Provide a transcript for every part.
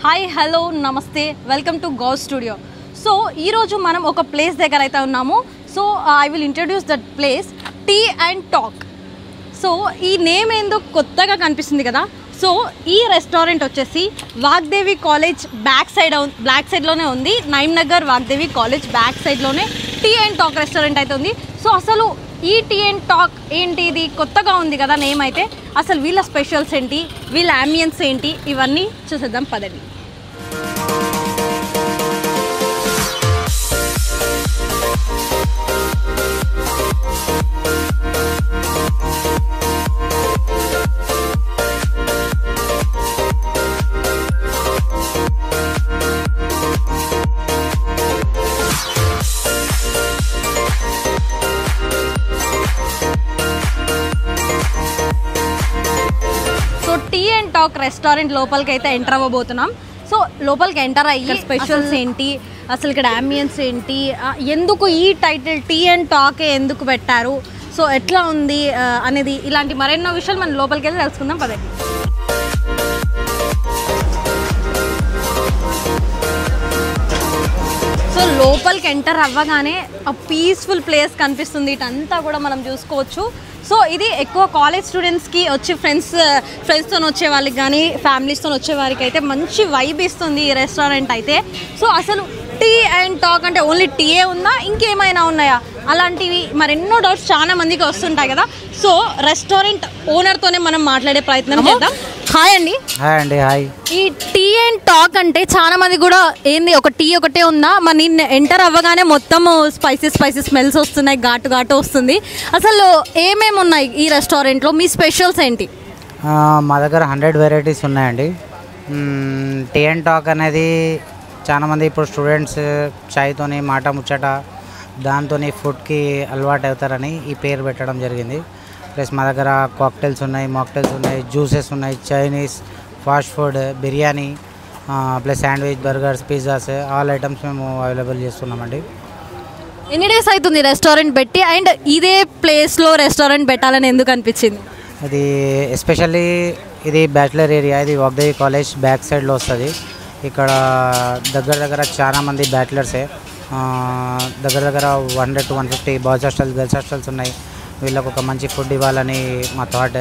Hi hello నమస్తే welcome to Ghous studio. So ఈరోజు మనం ఒక ప్లేస్ దగ్గర అయితే ఉన్నాము. So I will introduce that place, tea and talk. So ఈ నేమ్ ఏందో కొత్తగా కనిపిస్తుంది కదా. సో ఈ రెస్టారెంట్ వచ్చేసి వాగ్దేవి కాలేజ్ బ్యాక్ సైడ్లోనే ఉంది. నైమ్నగర్ వాగ్దేవి కాలేజ్ బ్యాక్ సైడ్లోనే టీ అండ్ టాక్ రెస్టారెంట్ అయితే ఉంది. సో అసలు ఈ టీ అండ్ టాక్ ఏంటి, ఇది కొత్తగా ఉంది కదా నేమ్ అయితే. అసలు వీళ్ళ స్పెషల్స్ ఏంటి, వీళ్ళ అంబియన్స్ ఏంటి, ఇవన్నీ చూసేద్దాం పదండి. టీ అండ్ టాక్ రెస్టారెంట్ లోపలికి అయితే ఎంటర్ అవ్వబోతున్నాం. సో లోపలికి ఎంటర్ అయ్యి స్పెషల్స్ ఏంటి, అసలు ఇక్కడ అంబియన్స్ ఏంటి, ఎందుకు ఈ టైటిల్ టీ అండ్ టాక్ ఎందుకు పెట్టారు, సో ఎట్లా ఉంది అనేది, ఇలాంటి మరెన్నో విషయాలు మనం లోపలికి వెళ్ళి తెలుసుకుందాం పదండి. సో లోపలికి ఎంటర్ అవ్వగానే ఆ పీస్ఫుల్ ప్లేస్ కనిపిస్తుంది. ఇటంతా కూడా మనం చూసుకోవచ్చు. సో ఇది ఎక్కువ కాలేజ్ స్టూడెంట్స్కి వచ్చి ఫ్రెండ్స్తో వచ్చే వాళ్ళకి కానీ ఫ్యామిలీస్తో వచ్చే వారికి అయితే మంచి వైబ్ ఇస్తుంది ఈ రెస్టారెంట్ అయితే. సో అసలు టీ అండ్ టాక్ అంటే ఓన్లీ టీయే ఉందా, ఇంకేమైనా ఉన్నాయా, అలాంటివి మరెన్నో డౌట్స్ చాలా మందికి వస్తుంటాయి కదా. సో రెస్టారెంట్ ఓనర్తోనే మనం మాట్లాడే ప్రయత్నం చేద్దాం. హాయ్ అండి. హాయ్ అండి. హాయ్. ఈ టీ అండ్ టాక్ అంటే చాలా మంది కూడా ఏంది, ఒక టీ ఒకటే ఉందా, మరి నేను ఎంటర్ అవ్వగానే మొత్తం స్పైసీ స్మెల్స్ వస్తున్నాయి, ఘాటు వస్తుంది. అసలు ఏమేమి ఉన్నాయి ఈ రెస్టారెంట్లో, మీ స్పెషల్స్ ఏంటి? మా దగ్గర 100 వెరైటీస్ ఉన్నాయండి. టీ అండ్ టాక్ అనేది చాలామంది ఇప్పుడు స్టూడెంట్స్ చాయ్తోని మాట ముచ్చట దాంతో ఫుడ్కి అలవాటు అవుతారని ఈ పేరు పెట్టడం జరిగింది. ప్లస్ మా దగ్గర కాక్టైల్స్ ఉన్నాయి, మాక్టైల్స్ ఉన్నాయి, జ్యూసెస్ ఉన్నాయి, Chinese, fast food, biryani, plus sandwich, burgers, pizzas, all items మేము అవైలబుల్ చేస్తున్నామండి. ఎన్ని డేస్ అవుతుంది రెస్టారెంట్ పెట్టి, అండ్ ఇదే ప్లేస్లో రెస్టారెంట్ పెట్టాలని ఎందుకు అనిపించింది? ఇది ఎస్పెషల్లీ ఇది బ్యాచిలర్ ఏరియా, ఇది వాగ్దేవి కాలేజ్ బ్యాక్ సైడ్లో వస్తుంది. ఇక్కడ దగ్గర చాలామంది బ్యాచిలర్సే, దగ్గర 100 to 150 boys hostels, girls hostels ఉన్నాయి. వీళ్ళకు ఒక మంచి ఫుడ్ ఇవ్వాలని మా థాట్.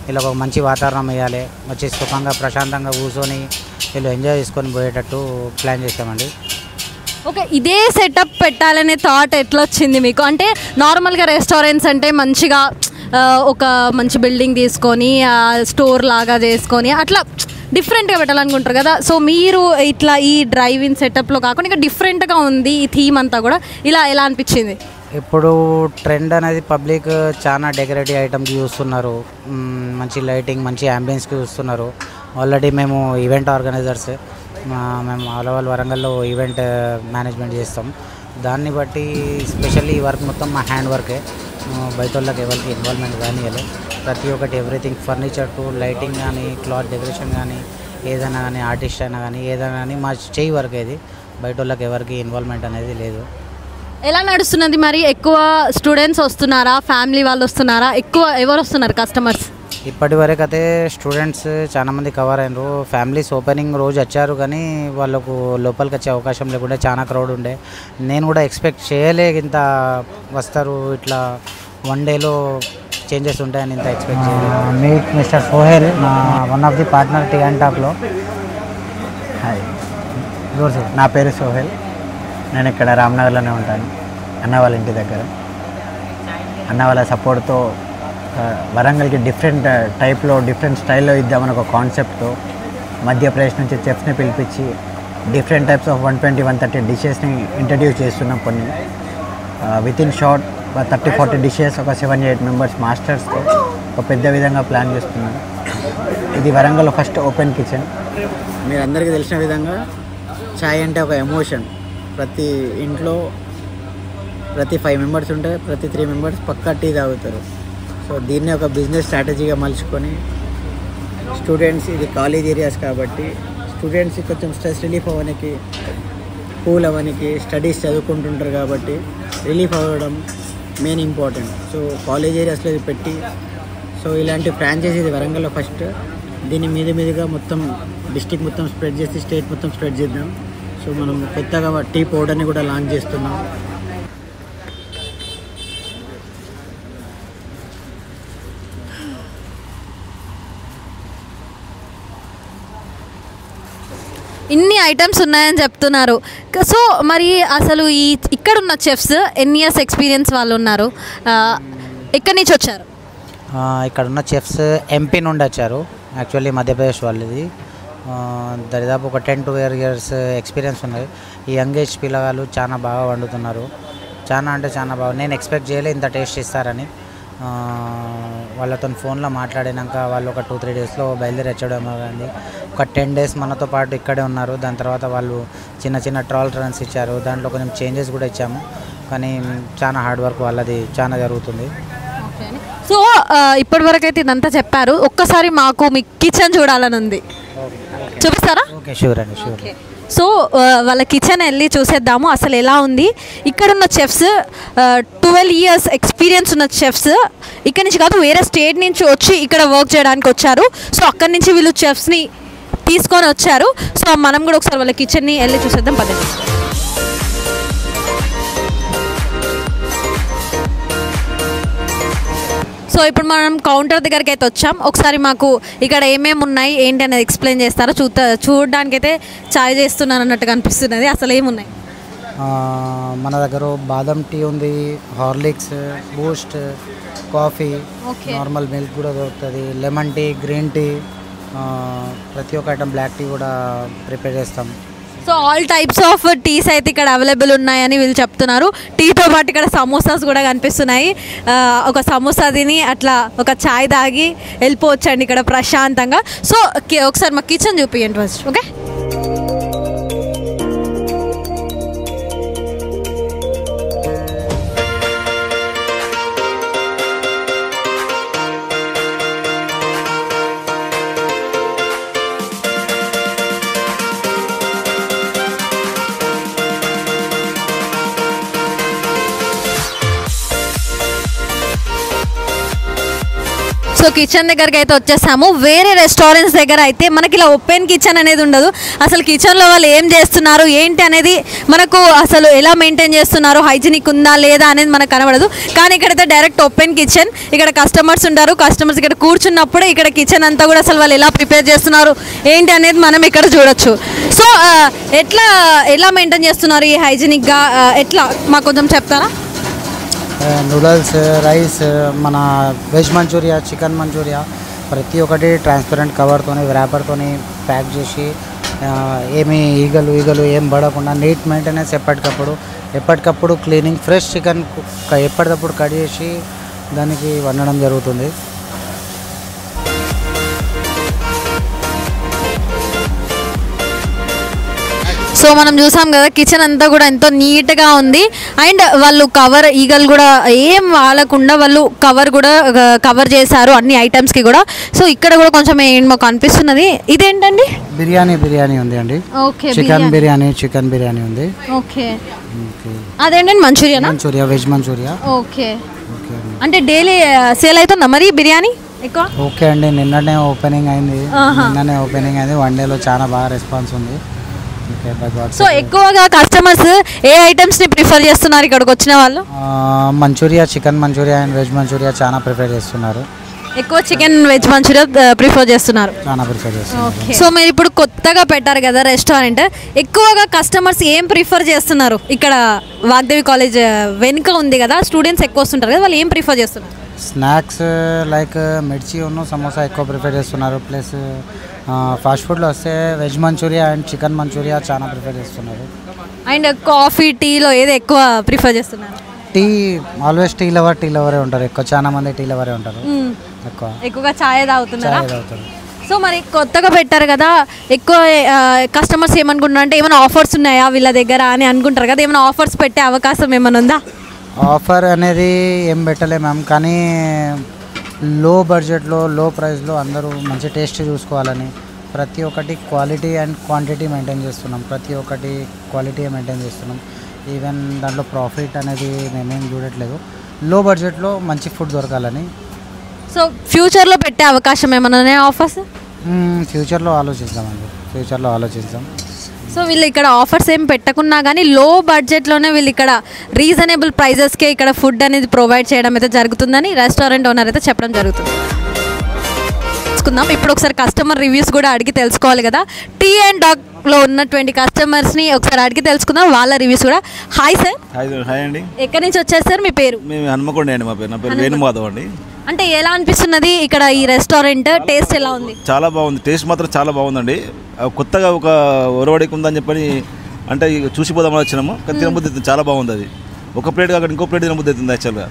వీళ్ళకు ఒక మంచి వాతావరణం ఇవ్వాలి, మంచి సుఖంగా ప్రశాంతంగా కూర్చొని వీళ్ళు ఎంజాయ్ చేసుకొని పోయేటట్టు ప్లాన్ చేసామండి. ఓకే, ఇదే సెటప్ పెట్టాలనే థాట్ ఎట్లా వచ్చింది మీకు? అంటే నార్మల్గా రెస్టారెంట్స్ అంటే మంచిగా ఒక మంచి బిల్డింగ్ తీసుకొని స్టోర్ లాగా చేసుకొని అట్లా డిఫరెంట్గా పెట్టాలనుకుంటారు కదా. సో మీరు ఇట్లా ఈ డ్రైవ్ ఇన్ సెటప్లో కాకుండా ఇంకా డిఫరెంట్గా ఉంది ఈ థీమ్ అంతా కూడా, ఇలా ఎలా అనిపించింది? ఇప్పుడు ట్రెండ్ అనేది పబ్లిక్ చాలా డెకరేటివ్ ఐటమ్కి చూస్తున్నారు, మంచి లైటింగ్, మంచి అంబియన్స్కి చూస్తున్నారు. ఆల్రెడీ మేము ఈవెంట్ ఆర్గనైజర్స్, మేము ఆల్ ఓవర్ వరంగల్లో ఈవెంట్ మేనేజ్మెంట్ చేస్తాం. దాన్ని బట్టి స్పెషల్లీ ఈ వర్క్ మొత్తం మా హ్యాండ్ వర్కే, బయట వాళ్ళకి ఎవరికి ఇన్వాల్వ్మెంట్ కానీ ప్రతి ఒక్కటి ఎవ్రీథింగ్, ఫర్నిచర్ టు లైటింగ్ కానీ, క్లాత్ డెకరేషన్ కానీ, ఏదైనా కానీ, ఆర్టిస్ట్ అయినా కానీ ఏదైనా కానీ మా చేయి వర్క్ ఇది, బయట వాళ్ళకి ఎవరికి ఇన్వాల్వ్మెంట్ అనేది లేదు. ఎలా నడుస్తున్నది మరి? ఎక్కువ స్టూడెంట్స్ వస్తున్నారా, ఫ్యామిలీ వాళ్ళు వస్తున్నారా, ఎక్కువ ఎవరు వస్తున్నారు కస్టమర్స్? ఇప్పటి వరకు అయితే స్టూడెంట్స్ చాలామంది కవర్ అయినారు. ఫ్యామిలీస్ ఓపెనింగ్ రోజు వచ్చారు కానీ వాళ్ళకు లోపలికి వచ్చే అవకాశం లేకుండా చాలా క్రౌడ్ ఉండే. నేను కూడా ఎక్స్పెక్ట్ చేయలే ఇంత వస్తారు, ఇట్లా 1 డేలో చేంజెస్ ఉంటాయని ఇంత ఎక్స్పెక్ట్ చేయలేదు. Meet Mister Sohel, one of the partner tea and టాక్లో. హాయ్, నా పేరు సోహెల్. నేను ఇక్కడ రామ్నగర్లోనే ఉంటాను, అన్న వాళ్ళ ఇంటి దగ్గర. అన్న వాళ్ళ సపోర్ట్తో వరంగల్కి డిఫరెంట్ టైప్లో, డిఫరెంట్ స్టైల్లో ఇద్దామని ఒక కాన్సెప్ట్తో మధ్యప్రదేశ్ నుంచి చెఫ్స్ని పిలిపించి డిఫరెంట్ టైప్స్ ఆఫ్ 120-130 డిషెస్ని ఇంట్రడ్యూస్ చేస్తున్నాం. కొన్ని విత్ ఇన్ షార్ట్ 30-40 డిషెస్, ఒక 7-8 మెంబర్స్ మాస్టర్స్తో ఒక పెద్ద విధంగా ప్లాన్ చేస్తున్నాం. ఇది వరంగల్లో ఫస్ట్ ఓపెన్ కిచెన్. మీరు అందరికీ తెలిసిన విధంగా చాయ్ అంటే ఒక ఎమోషన్. ప్రతి ఇంట్లో ప్రతి 5 మెంబర్స్ ఉంటే ప్రతి 3 మెంబర్స్ పక్కా టీ తాగుతారు. సో దీన్ని ఒక బిజినెస్ స్ట్రాటజీగా మలుచుకొని స్టూడెంట్స్, ఇది కాలేజ్ ఏరియాస్ కాబట్టి స్టూడెంట్స్కి కొంచెం స్ట్రెస్ రిలీఫ్ అవ్వడానికి, కూల్ అవ్వడానికి, స్టడీస్ చదువుకుంటుంటారు కాబట్టి రిలీఫ్ అవ్వడం మెయిన్ ఇంపార్టెంట్. సో కాలేజ్ ఏరియాస్లో ఇది పెట్టి, సో ఇలాంటి ఫ్రాంచైజీ ఇది వరంగల్లో ఫస్ట్. దీని మీదుగా మొత్తం డిస్ట్రిక్ట్ మొత్తం స్ప్రెడ్ చేసి స్టేట్ మొత్తం స్ప్రెడ్ చేద్దాం. సో మనం కొత్తగా టీ పౌడర్ని కూడా లాంచ్ చేస్తున్నాం. ఇన్ని ఐటమ్స్ ఉన్నాయని చెప్తున్నారు. సో మరి అసలు ఇక్కడ ఉన్న చెఫ్స్ ఎన్ని ఇయర్స్ ఎక్స్పీరియన్స్ వాళ్ళు ఉన్నారు, ఎక్కడి నుంచి వచ్చారు? ఇక్కడ ఉన్న చెఫ్స్ ఎంపీ నుండి వచ్చారు. యాక్చువల్లీ మధ్యప్రదేశ్ వాళ్ళది. దరిదాపు ఒక 10-12 ఇయర్స్ ఎక్స్పీరియన్స్ ఉన్నాయి. ఈ యంగ్ ఏజ్ పిల్లగాళ్ళు చాలా బాగా వండుతున్నారు. చాలా అంటే చాలా బాగా. నేను ఎక్స్పెక్ట్ చేయలే ఇంత టేస్ట్ ఇస్తారని. వాళ్ళతో ఫోన్లో మాట్లాడినాక వాళ్ళు ఒక 2-3 డేస్లో బయలుదేరి వచ్చడం కానీ ఒక 10 డేస్ మనతో పాటు ఇక్కడే ఉన్నారు. దాని తర్వాత వాళ్ళు చిన్న చిన్న ట్రయల్ రన్స్ ఇచ్చారు. దాంట్లో కొంచెం చేంజెస్ కూడా ఇచ్చాము. కానీ చాలా హార్డ్ వర్క్ వాళ్ళది చాలా జరుగుతుంది. సో ఇప్పటివరకు అయితే ఇదంతా చెప్పారు. ఒక్కసారి మాకు మీ కిచెన్ చూడాలని ఉంది, చూపిస్తారా? ఓకే, షూర్ అండి, షూర్. సో వాళ్ళ కిచెన్ వెళ్ళి చూసేద్దాము అసలు ఎలా ఉంది. ఇక్కడ ఉన్న చెఫ్స్ 12 ఇయర్స్ ఎక్స్పీరియన్స్ ఉన్న చెఫ్స్ ఇక్కడ నుంచి కాదు, వేరే స్టేట్ నుంచి వచ్చి ఇక్కడ వర్క్ చేయడానికి వచ్చారు. సో అక్కడి నుంచి వీళ్ళు చెఫ్స్ని తీసుకొని వచ్చారు. సో మనం కూడా ఒకసారి వాళ్ళ కిచెన్ని వెళ్ళి చూసేద్దాం పద్ధతి. సో ఇప్పుడు మనం కౌంటర్ దగ్గరికి అయితే వచ్చాం. ఒకసారి మాకు ఇక్కడ ఏమేమి ఉన్నాయి ఏంటి అనేది ఎక్స్ప్లెయిన్ చేస్తారో. చూడడానికి అయితే చాయ్ చేస్తున్నాను అన్నట్టుగా అనిపిస్తున్నది. అసలు ఏమున్నాయి మన దగ్గర? బాదం టీ ఉంది, Horlicks, Boost, coffee, normal milk కూడా దొరుకుతుంది, లెమన్ టీ, గ్రీన్ టీ, ప్రతి ఒక్క ఐటమ్, బ్లాక్ టీ కూడా ప్రిపేర్ చేస్తాం. So all types of teas అయితే ఇక్కడ అవైలబుల్ ఉన్నాయని వీళ్ళు చెప్తున్నారు. టీతో పాటు ఇక్కడ సమోసాస్ కూడా కనిపిస్తున్నాయి. ఒక సమోసా తిని అట్లా ఒక చాయ్ తాగి వెళ్ళిపోవచ్చండి ఇక్కడ ప్రశాంతంగా. సో ఒకసారి మా కిచెన్ చూపియండి ఫస్ట్. ఓకే, సో కిచెన్ దగ్గరికి అయితే వచ్చేసాము. వేరే రెస్టారెంట్స్ దగ్గర అయితే మనకి ఇలా ఓపెన్ కిచెన్ అనేది ఉండదు. అసలు కిచెన్లో వాళ్ళు ఏం చేస్తున్నారు ఏంటి అనేది మనకు అసలు ఎలా మెయింటైన్ చేస్తున్నారు, హైజీనిక్ ఉందా లేదా అనేది మనకు కనబడదు. కానీ ఇక్కడైతే డైరెక్ట్ ఓపెన్ కిచెన్. ఇక్కడ కస్టమర్స్ ఉంటారు. కస్టమర్స్ ఇక్కడ కూర్చున్నప్పుడే ఇక్కడ కిచెన్ అంతా కూడా అసలు వాళ్ళు ఎలా ప్రిపేర్ చేస్తున్నారు ఏంటి అనేది మనం ఇక్కడ చూడొచ్చు. సో ఎలా మెయింటైన్ చేస్తున్నారు ఈ హైజీనిక్గా, ఎట్లా మాకు కొంచెం చెప్తారా? నూడిల్స్, రైస్, మన వెజ్ మంచూరియా, చికెన్ మంచూరియా ప్రతి ఒక్కటి ట్రాన్స్పరెంట్ కవర్తోని, వ్రాపర్తోని ప్యాక్ చేసి ఏమి ఈగలు ఏం పడకుండా నీట్ మెయింటెనెన్స్ ఎప్పటికప్పుడు క్లీనింగ్, ఫ్రెష్ చికెన్ ఎప్పటికప్పుడు కట్ చేసి దానికి వండడం జరుగుతుంది. సో మనం చూసాం కదా కిచెన్ అంతా కూడా ఎంతో నీట్గా ఉంది. అండ్ వాళ్ళు కవర్ ఈగలు కూడా ఏం వాడకుండా వాళ్ళు కవర్ చేశారు అన్ని ఐటమ్స్కి కూడా. సో ఇక్కడ కూడా కొంచెం మాకు అనిపిస్తున్నది. ఇదేంటండి? బిర్యానీ ఉంది అండి. ఓకే, చికెన్ బిర్యానీ ఉంది. ఓకే, అదేంటండి? Manchuria, veg manchuria. ఓకే, అంటే డైలీ సేల్ అవుతుందా మరి బిర్యానీ ఎక్కువ? ఓకే అండి, నిన్ననే ఓపెనింగ్ అయింది. 1 డేలో చాలా బాగా రెస్పాన్స్ ఉంది. సో ఎక్కువగా కస్టమర్స్ ఏ ఐటమ్స్ ని ప్రిఫర్ చేస్తున్నారు ఇక్కడికి వచ్చిన వాళ్ళు? Manchuria, chicken manchuria and veg manchuria చాలా ప్రిఫర్ చేస్తున్నారు. ఎక్కువ చికెన్ వెజ్ మంచూరియా ప్రిఫర్ చేస్తున్నారు. చాలా ప్రిఫర్ చేస్తున్నారు. సో మీరు ఇప్పుడు కొత్తగా పెట్టారు కదా రెస్టారెంట్, ఎక్కువగా కస్టమర్స్ ఏం ప్రిఫర్ చేస్తున్నారు? ఇక్కడ వాగ్దేవి కాలేజ్ వెనుక ఉంది కదా, స్టూడెంట్స్ ఎక్కువ వస్తుంటారు కదా, వాళ్ళు ఏం ప్రిఫర్ చేస్తున్నారు? స్నాక్స్ లైక్ మిర్చి సమోసా ఎక్కువ ప్రిఫర్ చేస్తున్నారు. ప్లస్ ఫాస్ట్ ఫుడ్లో వస్తే veg manchuria and chicken manchuria చాలా ప్రిఫర్ చేస్తున్నారు. అండ్ కాఫీ, టీలో ఏది ఎక్కువ ప్రిఫర్ చేస్తున్నారు? టీ ఆల్వేస్ టీ లవరే ఉంటారు ఎక్కువ. చాలా మంది టీ లవరే ఉంటారు. ఎక్కువగా చాయ్ తాగుతున్నారా? సో మరి కొత్తగా పెట్టారు కదా, ఎక్కువ కస్టమర్స్ ఏమనుకుంటున్నారు అంటే ఏమైనా ఆఫర్స్ ఉన్నాయా వీళ్ళ దగ్గర అని అనుకుంటారు కదా, ఏమైనా ఆఫర్స్ పెట్టే అవకాశం ఏమైనా ఉందా? ఆఫర్ అనేది ఏం పెట్టలేము మ్యామ్, కానీ లో బడ్జెట్లో లో ప్రైస్లో అందరూ మంచి టేస్ట్ చూసుకోవాలని ప్రతి ఒక్కటి క్వాలిటీ అండ్ క్వాంటిటీ మెయింటైన్ చేస్తున్నాం. ఈవెన్ దాంట్లో ప్రాఫిట్ అనేది మేమేం చూడట్లేదు. లో బడ్జెట్లో మంచి ఫుడ్ దొరకాలని. సో ఫ్యూచర్లో పెట్టే అవకాశం ఏమైనా ఆఫర్స్? ఫ్యూచర్లో ఆలోచిద్దామండి. ఫ్యూచర్లో ఆలోచిస్తాం. సో వీళ్ళు ఇక్కడ ఆఫర్స్ ఏం పెట్టకున్నా కానీ లో బడ్జెట్లోనే వీళ్ళు ఇక్కడ రీజనబుల్ ప్రైజెస్కే ఇక్కడ ఫుడ్ అనేది ప్రొవైడ్ చేయడం అయితే జరుగుతుందని రెస్టారెంట్ ఓనర్ అయితే చెప్పడం జరుగుతుంది. తెలుసుకుందాం ఇప్పుడు ఒకసారి కస్టమర్ రివ్యూస్ కూడా అడిగి తెలుసుకోవాలి కదా. టీ అండ్ డాగ్లో ఉన్నటువంటి కస్టమర్స్ని ఒకసారి అడిగి తెలుసుకుందాం, వాళ్ళ రివ్యూస్ కూడా. Hi sir. హాయ్ అండి. ఎక్కడి నుంచి వచ్చారు సార్? మీ పేరు? మేము హనుమకొండ అండి. మా పేరు నా పేరు వేణుమాధవ్ అండి. అంటే ఎలా అనిపిస్తున్నది ఇక్కడ ఈ రెస్టారెంట్? టేస్ట్ ఎలా ఉంది? చాలా బాగుంది, టేస్ట్ మాత్రం చాలా బాగుందండి. కొత్తగా ఒక ఒరవడికి ఉందని చెప్పని అంటే చూసిపోదామని వచ్చినాము, కానీ తినబుద్ధి అవుతుంది, చాలా బాగుంది. అది ఒక ప్లేట్ కాకుండా ఇంకో ప్లేట్ తినబుద్ధి అవుతుంది యాక్చువల్గా.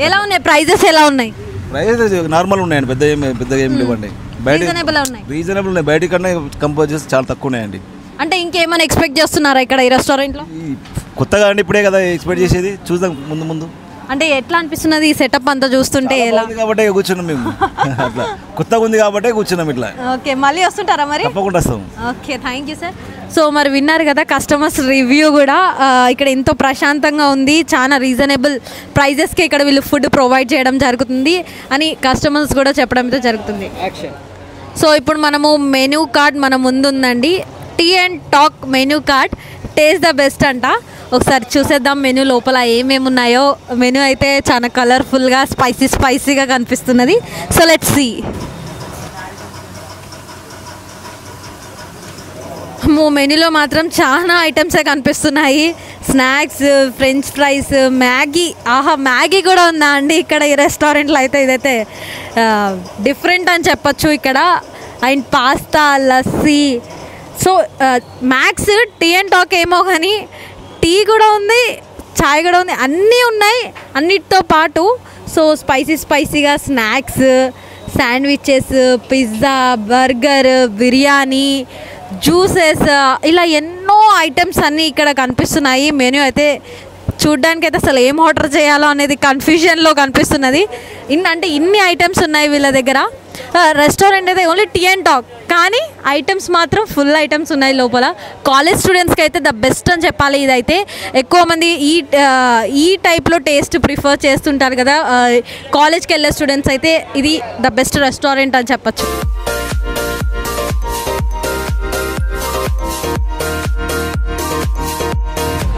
ఎలా ఉన్నాయి ప్రైజెస్? ఎలా ఉన్నాయి? ప్రైజెస్ నార్మల్ ఉన్నాయండి, పెద్దగా ఏం లేవండి. బయట రీజనబుల్ ఉన్నాయి, బయట కన్నా కంపేర్ చేసి చాలా తక్కువ ఉన్నాయండి. అంటే ఇంకేమైనా ఎక్స్పెక్ట్ చేస్తున్నారా ఇక్కడ ఈ రెస్టారెంట్లో? కొత్తగా అండి, ఇప్పుడే కదా ఎక్స్పెక్ట్ చేసేది, చూద్దాం ముందు. అంటే ఎట్లా అనిపిస్తున్నది ఈ సెటప్ అంతా చూస్తుంటే? ఎలా కాబట్టి కూర్చున్నాం మేము, అట్లా కొత్తగా ఉంది కాబట్టి కూర్చున్నాం ఇట్లా. ఓకే, మళ్ళీ వస్తుంటారా మరి? తప్పకుండా వస్తాం. Okay, thank you sir. So మరి విన్నారు కదా కస్టమర్స్ రివ్యూ కూడా. ఇక్కడ ఎంతో ప్రశాంతంగా ఉంది, చాలా రీజనబుల్ ప్రైజెస్కి ఇక్కడ వీళ్ళు ఫుడ్ ప్రొవైడ్ చేయడం జరుగుతుంది అని కస్టమర్స్ కూడా చెప్పడం అయితే జరుగుతుంది. సో ఇప్పుడు మనము మెనూ కార్డ్ మన ముందు ఉందండి. Tea and talk menu card, taste the best అంట. ఒకసారి చూసేద్దాం మెనూ లోపల ఏమేమి ఉన్నాయో. మెనూ అయితే చాలా కలర్ఫుల్గా స్పైసీగా కనిపిస్తున్నది. So let's see. మెనూలో మాత్రం చాలా ఐటమ్సే కనిపిస్తున్నాయి. Snacks, French fries, Maggi. Maggi కూడా ఉందా అండి ఇక్కడ ఈ రెస్టారెంట్లో? అయితే ఇదైతే డిఫరెంట్ అని చెప్పచ్చు ఇక్కడ. And pasta, lassi. So max tea and talk ఏమో కానీ టీ కూడా ఉంది, చాయ్ కూడా ఉంది, అన్నీ ఉన్నాయి. అన్నిటితో పాటు సో స్పైసీగా snacks, sandwiches, pizza, burger, biryani, juices, ఇలా ఎన్నో ఐటమ్స్ అన్నీ ఇక్కడ కనిపిస్తున్నాయి. మెనూ అయితే చూడ్డానికి అయితే అసలు ఏం ఆర్డర్ చేయాలో అనేది కన్ఫ్యూజన్లో కనిపిస్తున్నది. ఇన్ని ఐటమ్స్ ఉన్నాయి వీళ్ళ దగ్గర. రెస్టారెంట్ అయితే ఓన్లీ టీ అండ్ టాక్, కానీ ఐటమ్స్ మాత్రం ఫుల్ ఐటమ్స్ ఉన్నాయి లోపల. కాలేజ్ స్టూడెంట్స్కి అయితే ద బెస్ట్ అని చెప్పాలి. ఇదైతే ఎక్కువ మంది ఈ టైప్లో టేస్ట్ ప్రిఫర్ చేస్తుంటారు కదా కాలేజ్కి వెళ్ళే స్టూడెంట్స్ అయితే. ఇది ద బెస్ట్ రెస్టారెంట్ అని చెప్పచ్చు.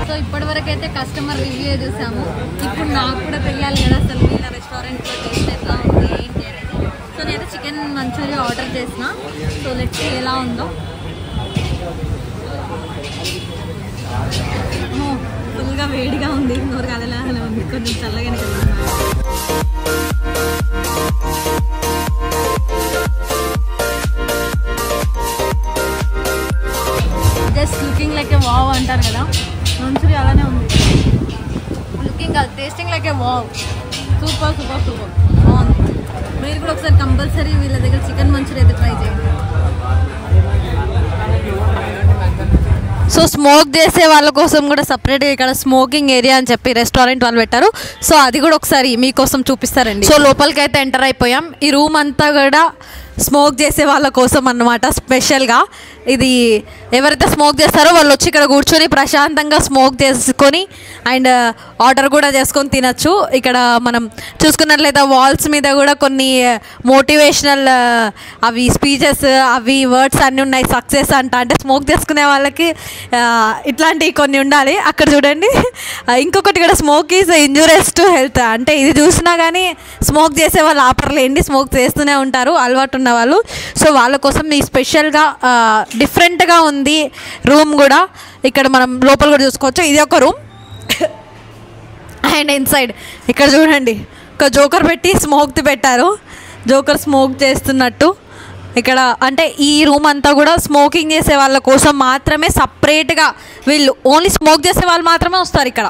సో ఇప్పటివరకు అయితే కస్టమర్ రివ్యూ చూసాము. ఇప్పుడు నాకు కూడా తెలియాలి కదా అసలు వీళ్ళ రెస్టారెంట్లో టేస్ట్ ఎట్లా ఉంది ఏంటి అనేది. సో నేనైతే చికెన్ మంచూరియా ఆర్డర్ చేసిన. సో లెట్స్ ఎలా ఉందో. ఫుల్గా వేడిగా ఉంది, నోరు కాలేలా ఉంది, కొంచెం చల్లగానే ఉంది. జస్ట్ లుకింగ్ లైక్ ఏ వావ్ అంటారు కదా, మంచూరియా అలానే ఉంది. లుకింగ్ కాదు, టేస్టింగ్ లైక్ ఏ వావ్. సూపర్ బాగుంది. మీరు కూడా ఒకసారి కంపల్సరీ వీళ్ళ దగ్గర చికెన్ మంచూరియా అయితే ట్రై చేయండి. సో స్మోక్ చేసే వాళ్ళ కోసం కూడా సపరేట్గా ఇక్కడ స్మోకింగ్ ఏరియా అని చెప్పి రెస్టారెంట్ వాళ్ళు పెట్టారు. సో అది కూడా ఒకసారి మీకోసం చూపిస్తారండి. సో లోపలికి అయితే ఎంటర్ అయిపోయాం. ఈ రూమ్ అంతా కూడా స్మోక్ చేసే వాళ్ళ కోసం అన్నమాట. స్పెషల్గా ఇది ఎవరైతే స్మోక్ చేస్తారో వాళ్ళు వచ్చి ఇక్కడ కూర్చొని ప్రశాంతంగా స్మోక్ చేసుకొని అండ్ ఆర్డర్ కూడా చేసుకొని తినచ్చు. ఇక్కడ మనం చూసుకున్నట్లయితే వాల్స్ మీద కూడా కొన్ని మోటివేషనల్ అవి స్పీచెస్, అవి వర్డ్స్ అన్నీ ఉన్నాయి. సక్సెస్ అంట, అంటే స్మోక్ చేసుకునే వాళ్ళకి ఇట్లాంటివి కొన్ని ఉండాలి. అక్కడ చూడండి ఇంకొకటి కూడా, smoke is injurious to health. అంటే ఇది చూసినా కానీ స్మోక్ చేసే వాళ్ళు ఆపర్లేండి, స్మోక్ చేస్తూనే ఉంటారు అలవాటు ఉన్న వాళ్ళు. సో వాళ్ళ కోసం ఈ స్పెషల్గా డిఫరెంట్గా ఉంది రూమ్ కూడా. ఇక్కడ మనం లోపల కూడా చూసుకోవచ్చు. ఇది ఒక రూమ్. అండ్ ఇన్సైడ్ ఇక్కడ చూడండి ఒక జోకర్ పెట్టి స్మోక్ది పెట్టారు. జోకర్ స్మోక్ చేస్తున్నట్టు ఇక్కడ. అంటే ఈ రూమ్ అంతా కూడా స్మోకింగ్ చేసే వాళ్ళ కోసం మాత్రమే సపరేట్గా, వీళ్ళు ఓన్లీ స్మోక్ చేసే వాళ్ళు మాత్రమే వస్తారు ఇక్కడ.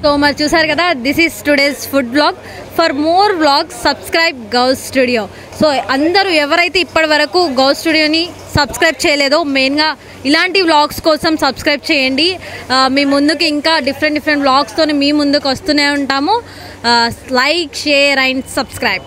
సో మరి చూసారు కదా, this is today's food blog. For more blogs subscribe Ghous studio. So అందరూ ఎవరైతే ఇప్పటి వరకు గౌస్ స్టూడియోని సబ్స్క్రైబ్ చేయలేదో మెయిన్గా ఇలాంటి వ్లాగ్స్ కోసం సబ్స్క్రైబ్ చేయండి. మీ ముందుకు ఇంకా డిఫరెంట్ వ్లాగ్స్తో మీ ముందుకు వస్తూనే ఉంటాము. Like, share and subscribe.